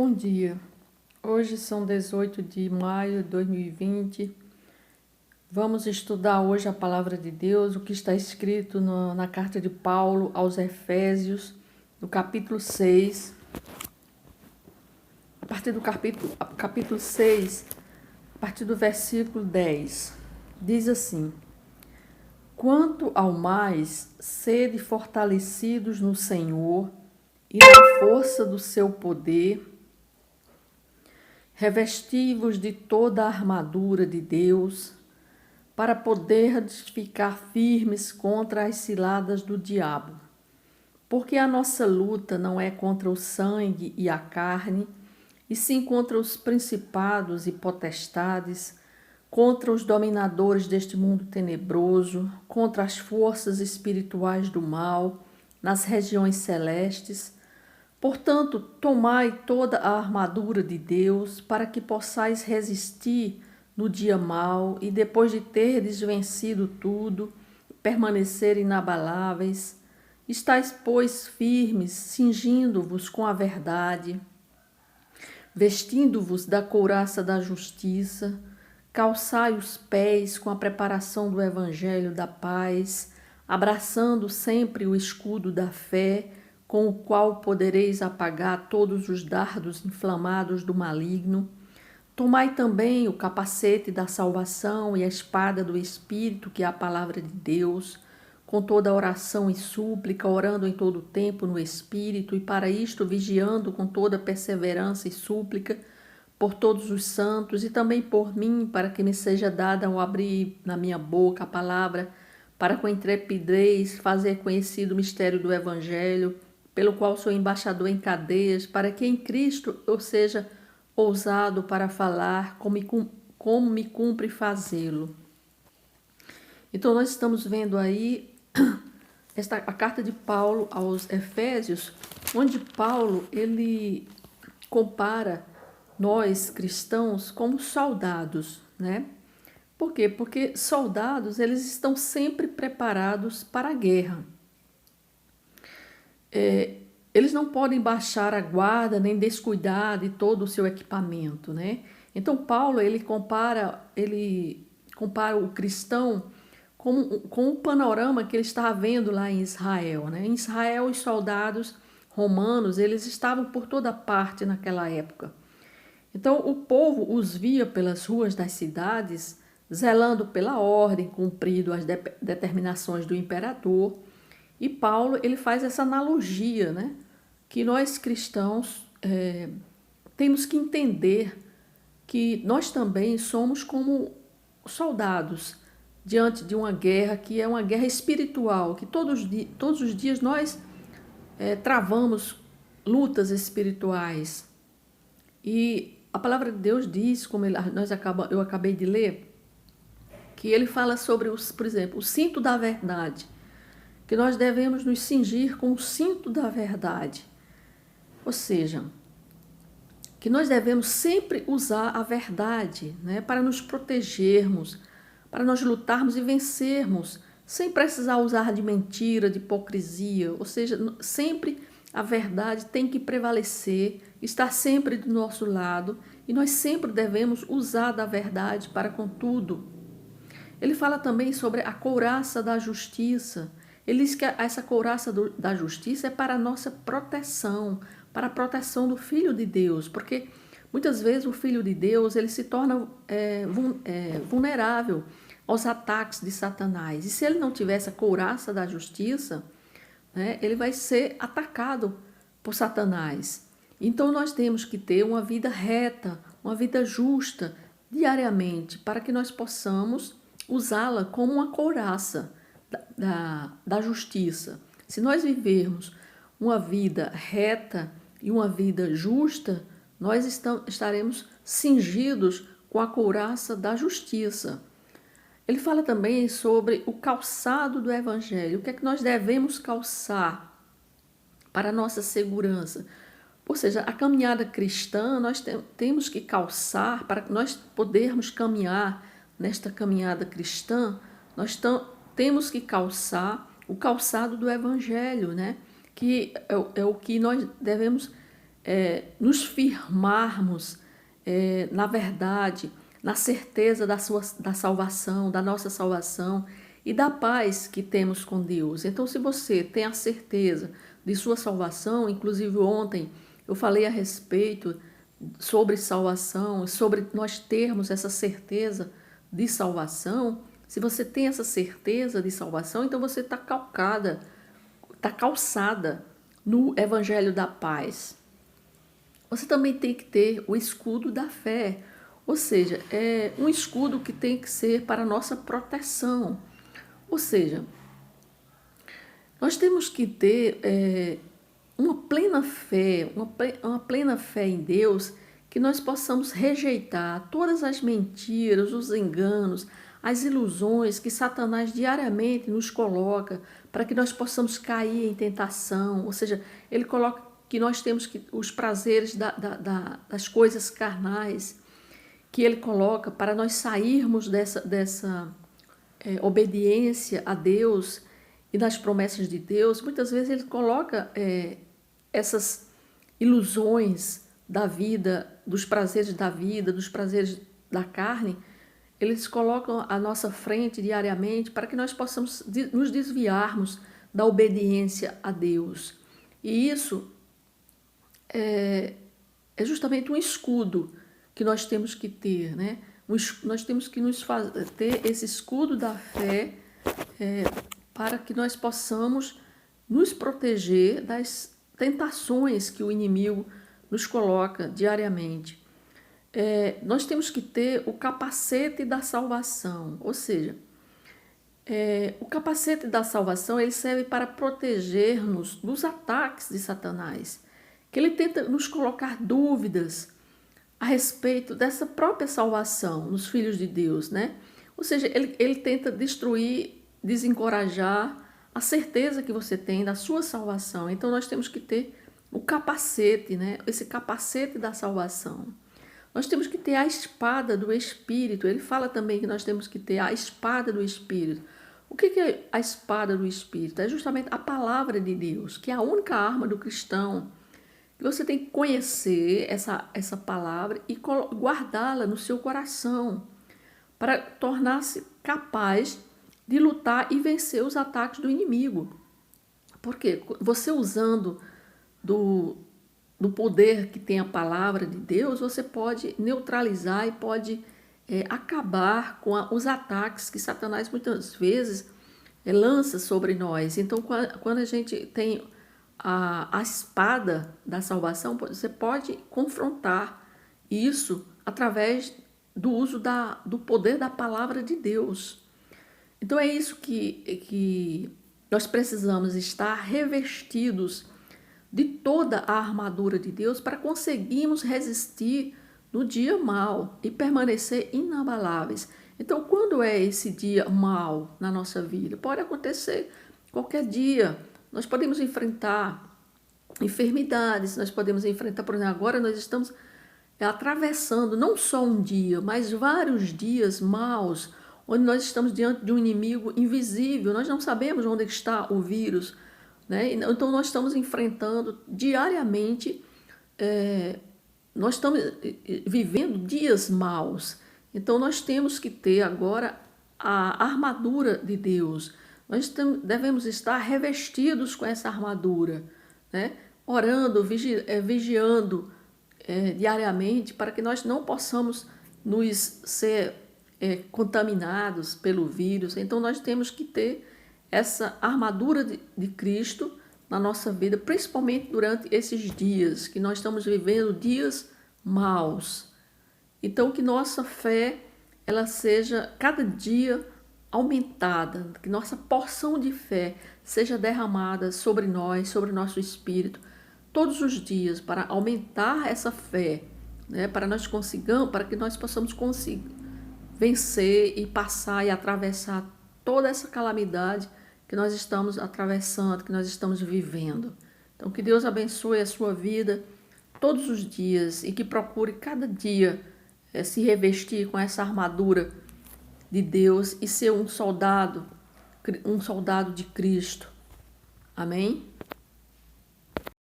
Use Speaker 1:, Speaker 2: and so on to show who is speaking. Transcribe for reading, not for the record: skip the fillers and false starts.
Speaker 1: Bom dia. Hoje são 18 de maio de 2020. Vamos estudar hoje a palavra de Deus, o que está escrito na carta de Paulo aos Efésios, no capítulo 6. A partir do capítulo 6, a partir do versículo 10. Diz assim: Quanto ao mais, sede fortalecidos no Senhor e na força do seu poder, revesti-vos de toda a armadura de Deus, para poderdes ficar firmes contra as ciladas do diabo. Porque a nossa luta não é contra o sangue e a carne, e sim contra os principados e potestades, contra os dominadores deste mundo tenebroso, contra as forças espirituais do mal, nas regiões celestes. Portanto, tomai toda a armadura de Deus, para que possais resistir no dia mau e, depois de terdes vencido tudo, permanecer inabaláveis. Estais, pois, firmes, cingindo-vos com a verdade, vestindo-vos da couraça da justiça, calçai os pés com a preparação do evangelho da paz, abraçando sempre o escudo da fé, com o qual podereis apagar todos os dardos inflamados do maligno. Tomai também o capacete da salvação e a espada do Espírito, que é a palavra de Deus, com toda oração e súplica, orando em todo o tempo no Espírito, e para isto vigiando com toda perseverança e súplica por todos os santos, e também por mim, para que me seja dada ao abrir na minha boca a palavra, para com intrepidez fazer conhecido o mistério do Evangelho, pelo qual sou embaixador em cadeias, para que em Cristo eu seja ousado para falar como me cumpre fazê-lo. Então nós estamos vendo aí a carta de Paulo aos Efésios, onde Paulo ele compara nós cristãos como soldados, né? Por quê? Porque soldados eles estão sempre preparados para a guerra. Eles não podem baixar a guarda nem descuidar de todo o seu equipamento, né? Então Paulo ele compara o cristão com o panorama que ele estava vendo lá em Israel, né? Em Israel os soldados romanos eles estavam por toda parte naquela época. Então o povo os via pelas ruas das cidades, zelando pela ordem, cumprindo as determinações do imperador. E Paulo ele faz essa analogia, né? Que nós cristãos temos que entender que nós também somos como soldados diante de uma guerra que é uma guerra espiritual, que todos os dias nós travamos lutas espirituais. E a palavra de Deus diz, como eu acabei de ler, que ele fala sobre, por exemplo, o cinto da verdade, que nós devemos nos cingir com o cinto da verdade. Ou seja, que nós devemos sempre usar a verdade, né, para nos protegermos, para nós lutarmos e vencermos, sem precisar usar de mentira, de hipocrisia. Ou seja, sempre a verdade tem que prevalecer, estar sempre do nosso lado, e nós sempre devemos usar da verdade para com tudo. Ele fala também sobre a couraça da justiça. Ele diz que essa couraça da justiça é para a nossa proteção, para a proteção do Filho de Deus, porque muitas vezes o Filho de Deus ele se torna vulnerável aos ataques de Satanás. E se ele não tiver essa couraça da justiça, né, ele vai ser atacado por Satanás. Então nós temos que ter uma vida reta, uma vida justa, diariamente, para que nós possamos usá-la como uma couraça da justiça. Se nós vivermos uma vida reta e uma vida justa, nós estaremos cingidos com a couraça da justiça. Ele fala também sobre o calçado do Evangelho. O que é que nós devemos calçar para a nossa segurança? Ou seja, a caminhada cristã, nós temos que calçar, para que nós podermos caminhar nesta caminhada cristã, nós temos que calçar o calçado do Evangelho, né? Que é o que nós devemos nos firmarmos na verdade, na certeza da salvação, da nossa salvação e da paz que temos com Deus. Então, se você tem a certeza de sua salvação, inclusive ontem eu falei a respeito sobre salvação, sobre nós termos essa certeza de salvação. Se você tem essa certeza de salvação, então você está calçada no Evangelho da Paz. Você também tem que ter o escudo da fé, ou seja, é um escudo que tem que ser para a nossa proteção. Ou seja, nós temos que ter uma plena fé, uma plena fé em Deus, que nós possamos rejeitar todas as mentiras, os enganos, as ilusões que Satanás diariamente nos coloca para que nós possamos cair em tentação. Ou seja, ele coloca que nós temos os prazeres das coisas carnais, que ele coloca para nós sairmos dessa obediência a Deus e das promessas de Deus. Muitas vezes ele coloca essas ilusões da vida, dos prazeres da vida, dos prazeres da carne, eles colocam à nossa frente diariamente para que nós possamos nos desviarmos da obediência a Deus. E isso é justamente um escudo que nós temos que ter, né? Nós temos que ter esse escudo da fé para que nós possamos nos proteger das tentações que o inimigo nos coloca diariamente. Nós temos que ter o capacete da salvação, ou seja, o capacete da salvação ele serve para proteger-nos dos ataques de Satanás, que ele tenta nos colocar dúvidas a respeito dessa própria salvação nos filhos de Deus, né? Ou seja, ele tenta destruir, desencorajar a certeza que você tem da sua salvação. Então nós temos que ter o capacete, né? Esse capacete da salvação. Nós temos que ter a espada do Espírito. Ele fala também que nós temos que ter a espada do Espírito. O que é a espada do Espírito? É justamente a palavra de Deus, que é a única arma do cristão. Você tem que conhecer essa palavra e guardá-la no seu coração para tornar-se capaz de lutar e vencer os ataques do inimigo. Porque você usando do poder que tem a palavra de Deus, você pode neutralizar e pode acabar com os ataques que Satanás muitas vezes lança sobre nós. Então, quando a gente tem a espada da salvação, você pode confrontar isso através do uso do poder da palavra de Deus. Então é isso que nós precisamos estar revestidos de toda a armadura de Deus para conseguirmos resistir no dia mau e permanecer inabaláveis. Então, quando é esse dia mau na nossa vida? Pode acontecer qualquer dia. Nós podemos enfrentar enfermidades, nós podemos enfrentar, por exemplo, agora nós estamos atravessando não só um dia, mas vários dias maus, onde nós estamos diante de um inimigo invisível, nós não sabemos onde está o vírus, né? Então nós estamos enfrentando diariamente, nós estamos vivendo dias maus. Então nós temos que ter agora a armadura de Deus. Nós devemos estar revestidos com essa armadura, né? Orando, vigiando diariamente para que nós não possamos nos ser contaminados pelo vírus. Então nós temos que ter essa armadura de Cristo na nossa vida, principalmente durante esses dias que nós estamos vivendo, dias maus. Então que nossa fé ela seja cada dia aumentada, que nossa porção de fé seja derramada sobre nós, sobre o nosso espírito, todos os dias, para aumentar essa fé, né? Para que nós possamos conseguir vencer e passar e atravessar toda essa calamidade que nós estamos atravessando, que nós estamos vivendo. Então que Deus abençoe a sua vida todos os dias e que procure cada dia se revestir com essa armadura de Deus e ser um soldado de Cristo. Amém?